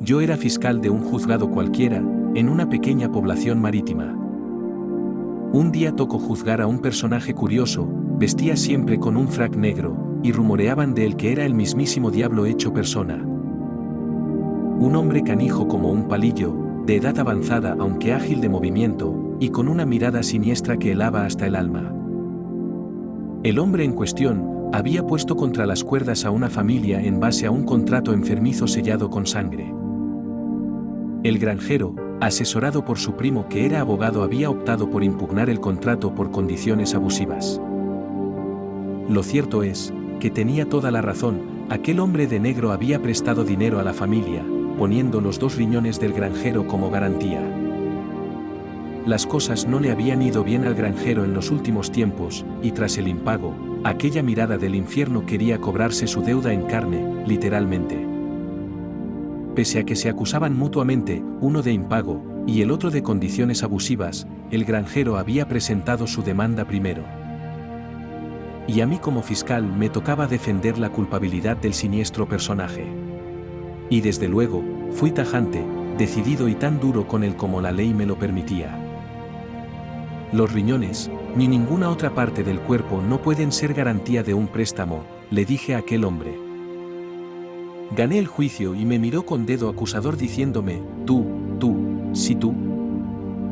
Yo era fiscal de un juzgado cualquiera, en una pequeña población marítima. Un día tocó juzgar a un personaje curioso, vestía siempre con un frac negro, y rumoreaban de él que era el mismísimo diablo hecho persona. Un hombre canijo como un palillo, de edad avanzada aunque ágil de movimiento, y con una mirada siniestra que helaba hasta el alma. El hombre en cuestión había puesto contra las cuerdas a una familia en base a un contrato enfermizo sellado con sangre. El granjero, asesorado por su primo que era abogado, había optado por impugnar el contrato por condiciones abusivas. Lo cierto es que tenía toda la razón, aquel hombre de negro había prestado dinero a la familia, poniendo los 2 riñones del granjero como garantía. Las cosas no le habían ido bien al granjero en los últimos tiempos, y tras el impago, aquella mirada del infierno quería cobrarse su deuda en carne, literalmente. Pese a que se acusaban mutuamente, uno de impago, y el otro de condiciones abusivas, el granjero había presentado su demanda primero. Y a mí como fiscal me tocaba defender la culpabilidad del siniestro personaje. Y desde luego, fui tajante, decidido y tan duro con él como la ley me lo permitía. Los riñones, ni ninguna otra parte del cuerpo no pueden ser garantía de un préstamo, le dije a aquel hombre. Gané el juicio y me miró con dedo acusador diciéndome, tú,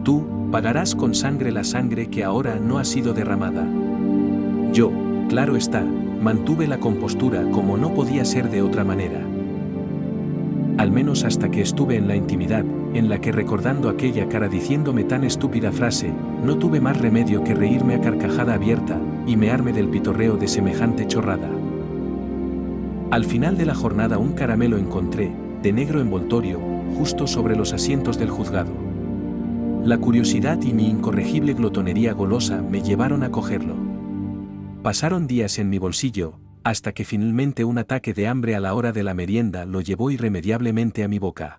tú pagarás con sangre la sangre que ahora no ha sido derramada. Yo, claro está, mantuve la compostura como no podía ser de otra manera. Al menos hasta que estuve en la intimidad, en la que recordando aquella cara diciéndome tan estúpida frase, no tuve más remedio que reírme a carcajada abierta, y mearme del pitorreo de semejante chorrada. Al final de la jornada un caramelo encontré, de negro envoltorio, justo sobre los asientos del juzgado. La curiosidad y mi incorregible glotonería golosa me llevaron a cogerlo. Pasaron días en mi bolsillo, hasta que finalmente un ataque de hambre a la hora de la merienda lo llevó irremediablemente a mi boca.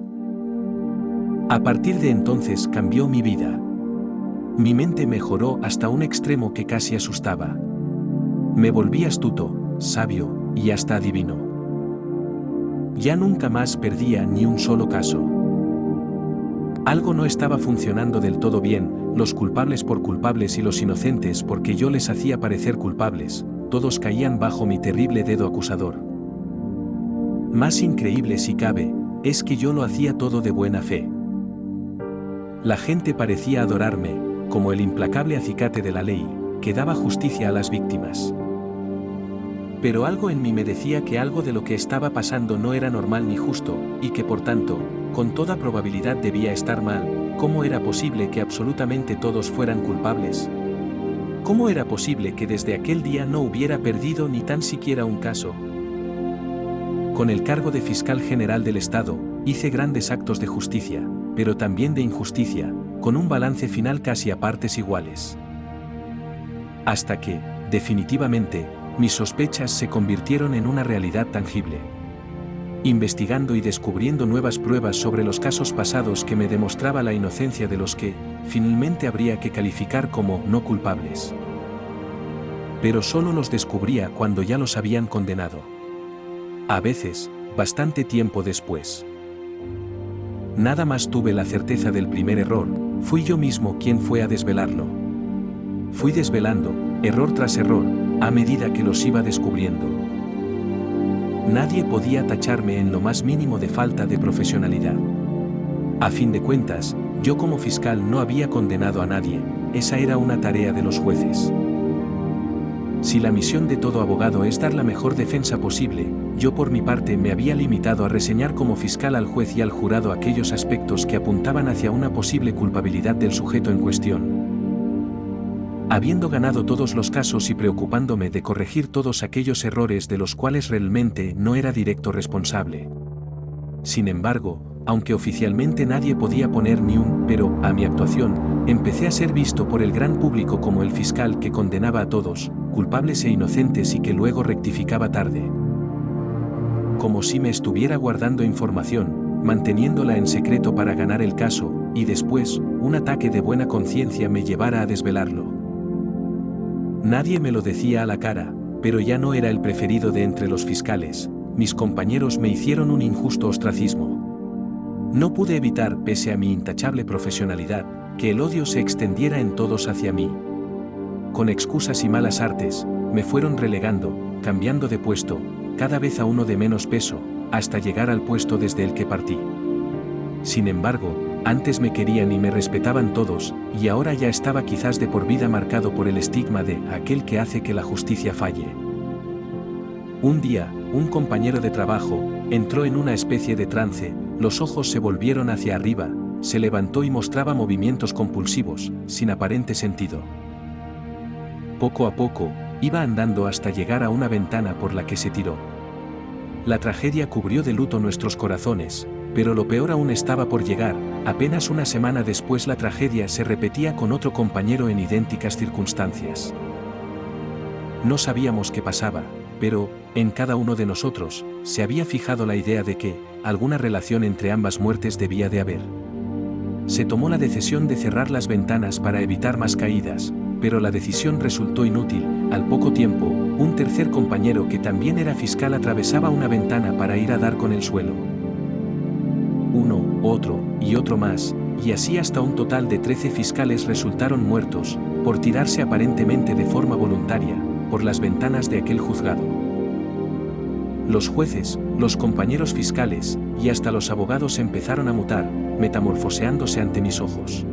A partir de entonces cambió mi vida. Mi mente mejoró hasta un extremo que casi asustaba. Me volví astuto, sabio, y hasta adivino. Ya nunca más perdía ni un solo caso. Algo no estaba funcionando del todo bien, los culpables por culpables y los inocentes porque yo les hacía parecer culpables, todos caían bajo mi terrible dedo acusador. Más increíble si cabe, es que yo lo hacía todo de buena fe. La gente parecía adorarme, como el implacable acicate de la ley, que daba justicia a las víctimas. Pero algo en mí me decía que algo de lo que estaba pasando no era normal ni justo, y que por tanto, con toda probabilidad debía estar mal. ¿Cómo era posible que absolutamente todos fueran culpables? ¿Cómo era posible que desde aquel día no hubiera perdido ni tan siquiera un caso? Con el cargo de fiscal general del Estado, hice grandes actos de justicia, pero también de injusticia, con un balance final casi a partes iguales. Hasta que, definitivamente, mis sospechas se convirtieron en una realidad tangible. Investigando y descubriendo nuevas pruebas sobre los casos pasados que me demostraba la inocencia de los que, finalmente habría que calificar como no culpables. Pero solo los descubría cuando ya los habían condenado. A veces, bastante tiempo después. Nada más tuve la certeza del primer error, fui yo mismo quien fue a desvelarlo. Fui desvelando, error tras error, a medida que los iba descubriendo. Nadie podía tacharme en lo más mínimo de falta de profesionalidad. A fin de cuentas, yo como fiscal no había condenado a nadie, esa era una tarea de los jueces. Si la misión de todo abogado es dar la mejor defensa posible, yo por mi parte me había limitado a reseñar como fiscal al juez y al jurado aquellos aspectos que apuntaban hacia una posible culpabilidad del sujeto en cuestión. Habiendo ganado todos los casos y preocupándome de corregir todos aquellos errores de los cuales realmente no era directo responsable. Sin embargo, aunque oficialmente nadie podía poner ni un pero a mi actuación, empecé a ser visto por el gran público como el fiscal que condenaba a todos, culpables e inocentes y que luego rectificaba tarde. Como si me estuviera guardando información, manteniéndola en secreto para ganar el caso, y después, un ataque de buena conciencia me llevara a desvelarlo. Nadie me lo decía a la cara, pero ya no era el preferido de entre los fiscales, mis compañeros me hicieron un injusto ostracismo. No pude evitar, pese a mi intachable profesionalidad, que el odio se extendiera en todos hacia mí. Con excusas y malas artes, me fueron relegando, cambiando de puesto, cada vez a uno de menos peso, hasta llegar al puesto desde el que partí. Sin embargo, antes me querían y me respetaban todos, y ahora ya estaba quizás de por vida marcado por el estigma de aquel que hace que la justicia falle. Un día, un compañero de trabajo entró en una especie de trance, los ojos se volvieron hacia arriba, se levantó y mostraba movimientos compulsivos, sin aparente sentido. Poco a poco, iba andando hasta llegar a una ventana por la que se tiró. La tragedia cubrió de luto nuestros corazones, pero lo peor aún estaba por llegar. Apenas una semana después la tragedia se repetía con otro compañero en idénticas circunstancias. No sabíamos qué pasaba, pero, en cada uno de nosotros, se había fijado la idea de que alguna relación entre ambas muertes debía de haber. Se tomó la decisión de cerrar las ventanas para evitar más caídas, pero la decisión resultó inútil. Al poco tiempo, un tercer compañero que también era fiscal atravesaba una ventana para ir a dar con el suelo. Uno, otro, y otro más, y así hasta un total de 13 fiscales resultaron muertos, por tirarse aparentemente de forma voluntaria, por las ventanas de aquel juzgado. Los jueces, los compañeros fiscales, y hasta los abogados empezaron a mutar, metamorfoseándose ante mis ojos.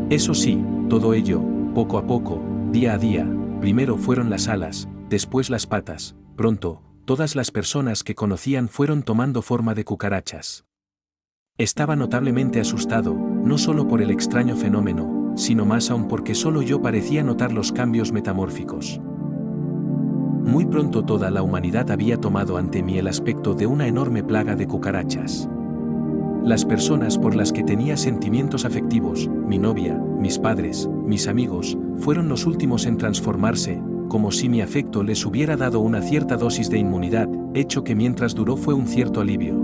Eso sí, todo ello, poco a poco, día a día, primero fueron las alas, después las patas, pronto, todas las personas que conocían fueron tomando forma de cucarachas. Estaba notablemente asustado, no solo por el extraño fenómeno, sino más aún porque solo yo parecía notar los cambios metamórficos. Muy pronto toda la humanidad había tomado ante mí el aspecto de una enorme plaga de cucarachas. Las personas por las que tenía sentimientos afectivos, mi novia, mis padres, mis amigos, fueron los últimos en transformarse, como si mi afecto les hubiera dado una cierta dosis de inmunidad, hecho que mientras duró fue un cierto alivio.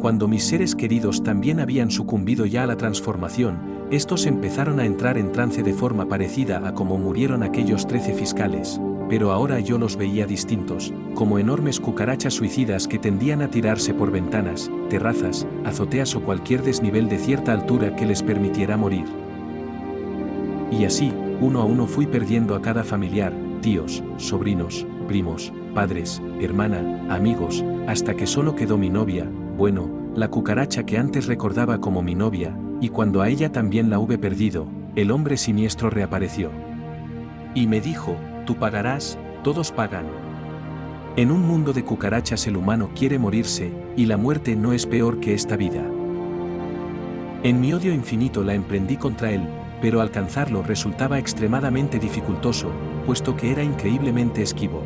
Cuando mis seres queridos también habían sucumbido ya a la transformación, estos empezaron a entrar en trance de forma parecida a como murieron aquellos 13 fiscales, pero ahora yo los veía distintos, como enormes cucarachas suicidas que tendían a tirarse por ventanas, terrazas, azoteas o cualquier desnivel de cierta altura que les permitiera morir. Y así, uno a uno fui perdiendo a cada familiar, tíos, sobrinos, primos, padres, hermana, amigos, hasta que solo quedó mi novia, bueno, la cucaracha que antes recordaba como mi novia, y cuando a ella también la hube perdido, el hombre siniestro reapareció. Y me dijo: tú pagarás, todos pagan. En un mundo de cucarachas el humano quiere morirse, y la muerte no es peor que esta vida. En mi odio infinito la emprendí contra él, pero alcanzarlo resultaba extremadamente dificultoso, puesto que era increíblemente esquivo.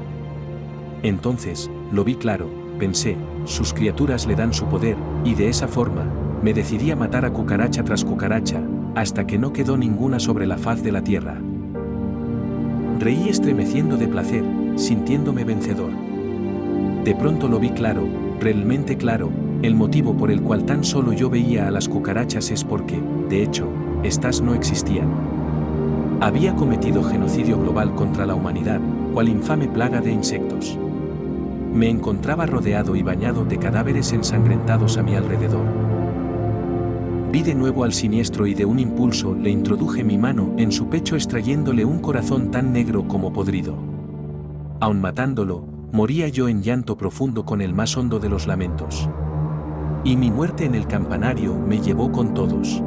Entonces, lo vi claro, pensé, sus criaturas le dan su poder, y de esa forma, me decidí a matar a cucaracha tras cucaracha, hasta que no quedó ninguna sobre la faz de la tierra. Reí estremeciendo de placer, sintiéndome vencedor. De pronto lo vi claro, realmente claro, el motivo por el cual tan solo yo veía a las cucarachas es porque, de hecho, estas no existían. Había cometido genocidio global contra la humanidad, cual infame plaga de insectos. Me encontraba rodeado y bañado de cadáveres ensangrentados a mi alrededor. Vi de nuevo al siniestro y de un impulso le introduje mi mano en su pecho extrayéndole un corazón tan negro como podrido. Aun matándolo, moría yo en llanto profundo con el más hondo de los lamentos. Y mi muerte en el campanario me llevó con todos.